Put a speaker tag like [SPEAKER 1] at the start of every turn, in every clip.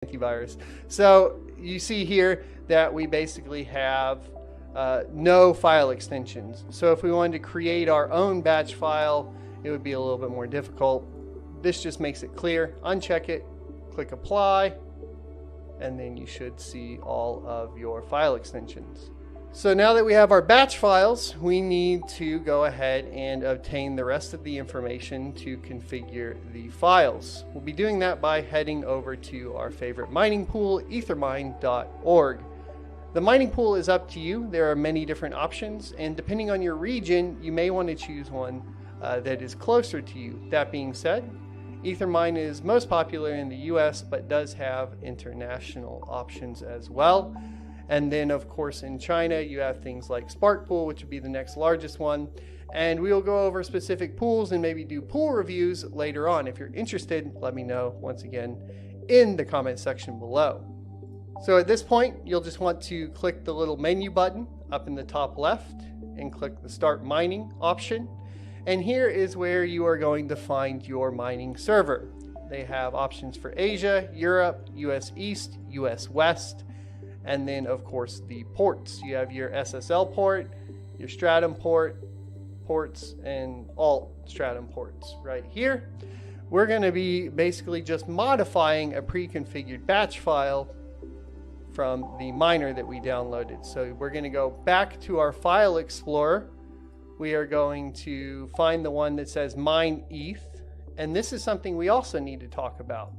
[SPEAKER 1] antivirus. So you see here that we basically have no file extensions. So if we wanted to create our own batch file, it would be a little bit more difficult. This just makes it clear. Uncheck it, click apply, and then you should see all of your file extensions. So now that we have our batch files, we need to go ahead and obtain the rest of the information to configure the files. We'll be doing that by heading over to our favorite mining pool, ethermine.org. The mining pool is up to you. There are many different options, and depending on your region, you may want to choose one that is closer to you. That being said, Ethermine is most popular in the US, but does have international options as well. And then, of course, in China, you have things like Spark Pool, which would be the next largest one. And we will go over specific pools and maybe do pool reviews later on. If you're interested, let me know once again in the comment section below. So at this point, you'll just want to click the little menu button up in the top left and click the Start Mining option. And here is where you are going to find your mining server. They have options for Asia, Europe, US East, US West, and then of course the ports. You have your SSL port, your Stratum ports, and alt Stratum ports right here. We're going to be basically just modifying a pre-configured batch file from the miner that we downloaded. So we're going to go back to our file explorer. We are going to find the one that says mine ETH, and this is something we also need to talk about.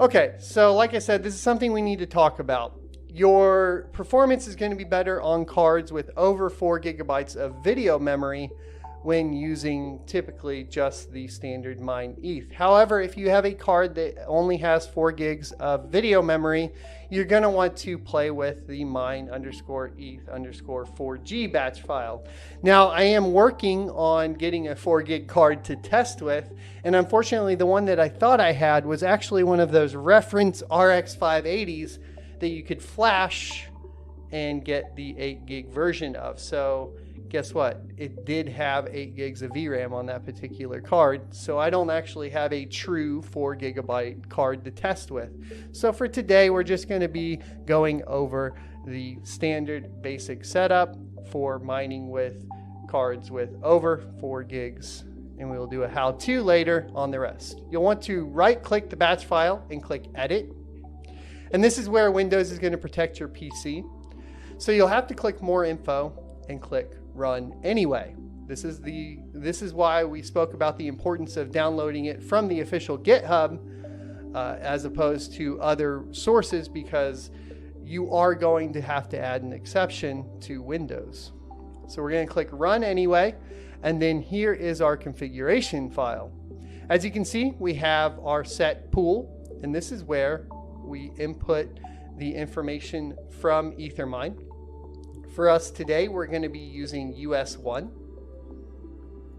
[SPEAKER 1] Okay, so like I said, this is something we need to talk about. Your performance is going to be better on cards with over 4 gigabytes of video memory when using typically just the standard mine ETH. However, if you have a card that only has 4 gigs of video memory, you're going to want to play with the mine_ETH_4G batch file. Now, I am working on getting a 4 gig card to test with, and unfortunately the one that I thought I had was actually one of those reference RX 580s that you could flash and get the 8 gig version of. So guess what? It did have 8 gigs of VRAM on that particular card, so I don't actually have a true 4 gigabyte card to test with. So for today, we're just going to be going over the standard basic setup for mining with cards with over 4 gigs, and we will do a how-to later on the rest. You'll want to right-click the batch file and click Edit, and this is where Windows is going to protect your PC. So you'll have to click More Info and click Run Anyway. This is why we spoke about the importance of downloading it from the official GitHub as opposed to other sources, because you are going to have to add an exception to Windows. So we're going to click Run Anyway, and then here is our configuration file. As you can see, we have our set pool, and this is where we input the information from Ethermine. For us today, we're going to be using US1.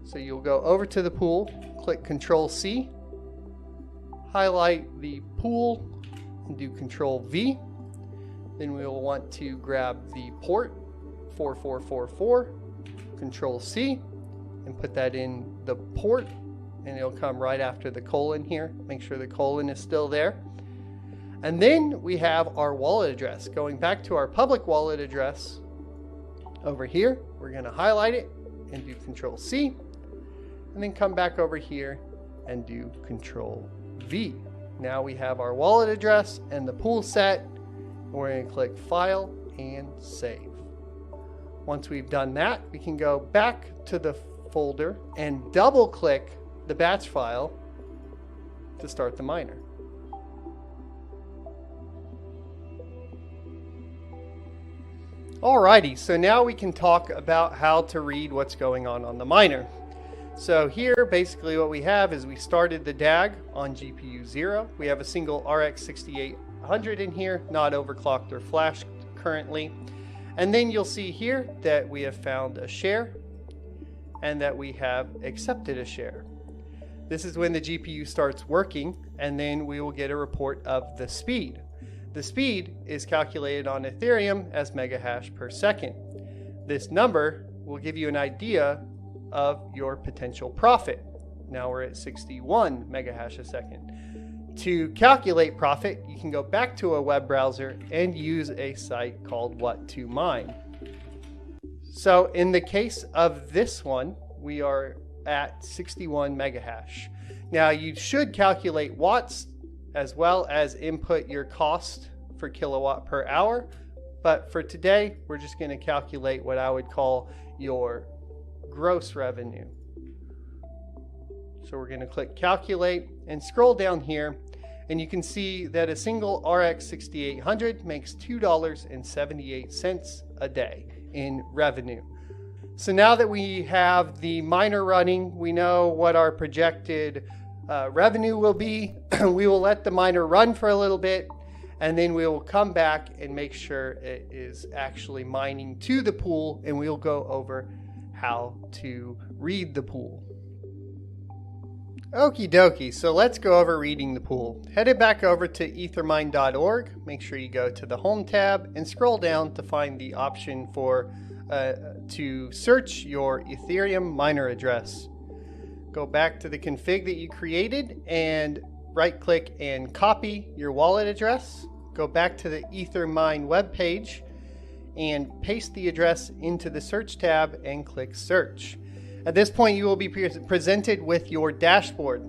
[SPEAKER 1] So you'll go over to the pool, click Control-C, highlight the pool, and do Control-V. Then we will want to grab the port 4444, Control-C, and put that in the port, and it'll come right after the colon here. Make sure the colon is still there. And then we have our wallet address. Going back to our public wallet address, over here, we're going to highlight it and do Control-C, and then come back over here and do Control-V. Now we have our wallet address and the pool set. We're going to click File and Save. Once we've done that, we can go back to the folder and double-click the batch file to start the miner. Alrighty, so now we can talk about how to read what's going on the miner. So here, basically what we have is we started the DAG on GPU 0. We have a single RX 6800 in here, not overclocked or flashed currently. And then you'll see here that we have found a share and that we have accepted a share. This is when the GPU starts working, and then we will get a report of the speed. The speed is calculated on Ethereum as megahash per second. This number will give you an idea of your potential profit. Now we're at 61 megahash a second. To calculate profit, you can go back to a web browser and use a site called What to Mine. So in the case of this one, we are at 61 megahash. Now you should calculate watts as well as input your cost for kilowatt per hour. But for today, we're just going to calculate what I would call your gross revenue. So we're going to click calculate and scroll down here, and you can see that a single RX 6800 makes $2.78 a day in revenue. So now that we have the miner running, we know what our projected revenue will be. We will let the miner run for a little bit, and then we will come back and make sure it is actually mining to the pool, and we'll go over how to read the pool. Okie dokie, so let's go over reading the pool. Headed back over to ethermine.org, make sure you go to the home tab and scroll down to find the option for to search your Ethereum miner address. Go back to the config that you created and right click and copy your wallet address. Go back to the Ethermine webpage and paste the address into the search tab and click search. At this point, you will be presented with your dashboard.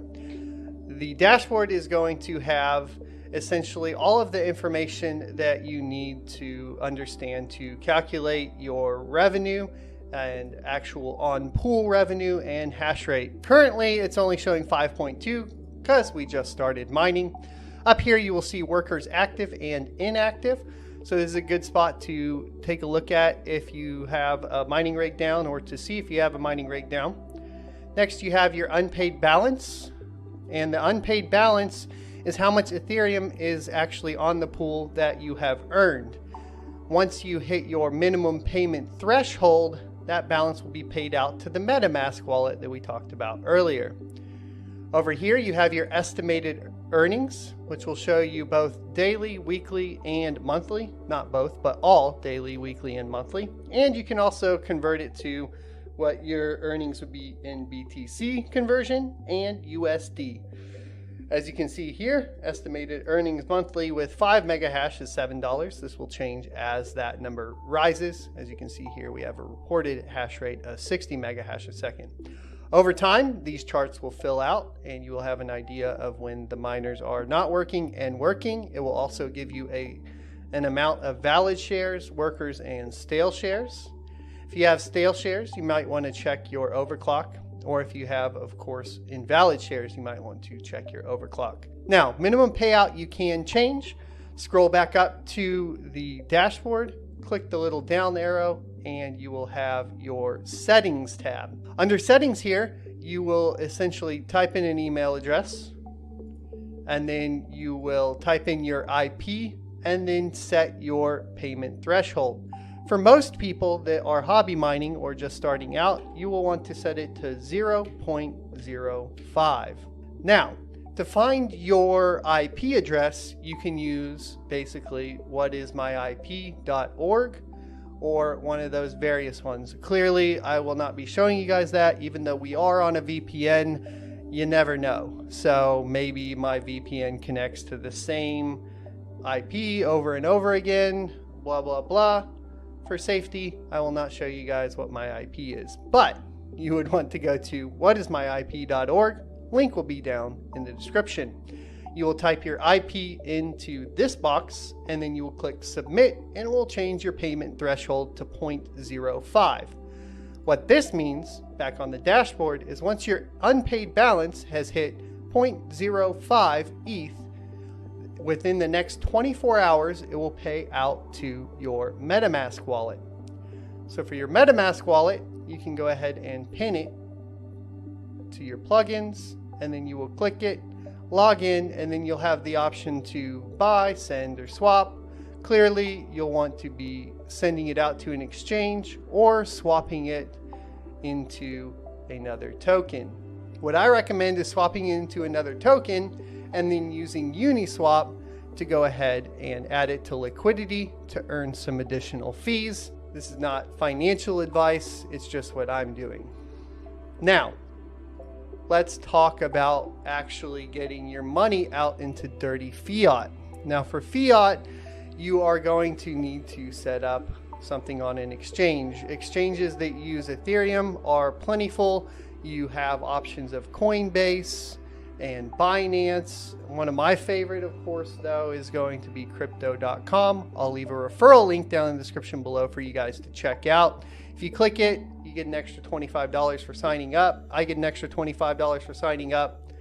[SPEAKER 1] The dashboard is going to have essentially all of the information that you need to understand to calculate your revenue and actual on-pool revenue and hash rate. Currently, it's only showing 5.2 because we just started mining. Up here, you will see workers active and inactive. So this is a good spot to take a look at if you have a mining rig down or to see if you have a mining rig down. Next, you have your unpaid balance. And the unpaid balance is how much Ethereum is actually on the pool that you have earned. Once you hit your minimum payment threshold, that balance will be paid out to the MetaMask wallet that we talked about earlier. Over here, you have your estimated earnings, which will show you both daily, weekly, and monthly. Not both, but all daily, weekly, and monthly. And you can also convert it to what your earnings would be in BTC conversion and USD. As you can see here, estimated earnings monthly with 5 megahash is $7. This will change as that number rises. As you can see here, we have a reported hash rate of 60 megahash a second. Over time, these charts will fill out and you will have an idea of when the miners are not working and working. It will also give you an amount of valid shares, workers, and stale shares. If you have stale shares, you might want to check your overclock. Or if you have, of course, invalid shares, you might want to check your overclock. Now, minimum payout you can change. Scroll back up to the dashboard, click the little down arrow, and you will have your settings tab. Under settings here, you will essentially type in an email address, and then you will type in your IP, and then set your payment threshold. For most people that are hobby mining or just starting out, you will want to set it to 0.05. Now, to find your IP address, you can use basically whatismyip.org or one of those various ones. Clearly, I will not be showing you guys that, even though we are on a VPN. You never know. So maybe my VPN connects to the same IP over and over again, blah, blah, blah. For safety, I will not show you guys what my IP is, but you would want to go to whatismyip.org. Link will be down in the description. You will type your IP into this box, and then you will click submit, and it will change your payment threshold to 0.05. What this means, back on the dashboard, is once your unpaid balance has hit 0.05 ETH, within the next 24 hours, it will pay out to your MetaMask wallet. So for your MetaMask wallet, you can go ahead and pin it to your plugins, and then you will click it, log in, and then you'll have the option to buy, send, or swap. Clearly, you'll want to be sending it out to an exchange or swapping it into another token. What I recommend is swapping it into another token and then using Uniswap to go ahead and add it to liquidity to earn some additional fees. This is not financial advice, it's just what I'm doing. Now, let's talk about actually getting your money out into dirty fiat. Now for fiat, you are going to need to set up something on an exchange. Exchanges that use Ethereum are plentiful. You have options of Coinbase and Binance. One of my favorite, of course, though, is going to be crypto.com. I'll leave a referral link down in the description below for you guys to check out. If you click it, you get an extra $25 for signing up. I get an extra $25 for signing up,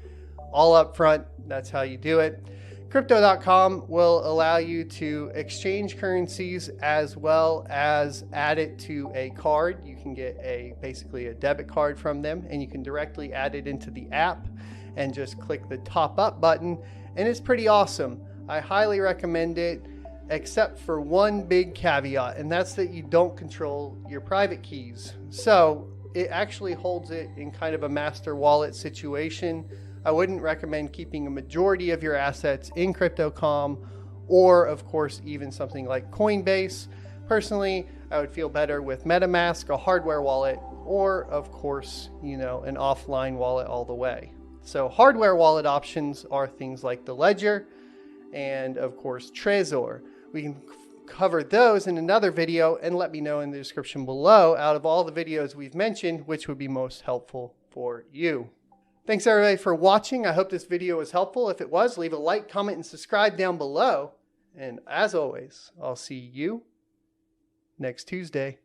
[SPEAKER 1] all up front. That's how you do it. Crypto.com will allow you to exchange currencies as well as add it to a card. You can get basically a debit card from them, and you can directly add it into the app and just click the top up button, and it's pretty awesome. I highly recommend it, except for one big caveat, and that's that you don't control your private keys. So it actually holds it in kind of a master wallet situation. I wouldn't recommend keeping a majority of your assets in Crypto.com, or of course even something like Coinbase. Personally, I would feel better with MetaMask, a hardware wallet, or of course, an offline wallet all the way. So hardware wallet options are things like the Ledger and of course Trezor. We can cover those in another video, and let me know in the description below, out of all the videos we've mentioned, which would be most helpful for you. Thanks everybody for watching. I hope this video was helpful. If it was, leave a like, comment, and subscribe down below. And as always, I'll see you next Tuesday.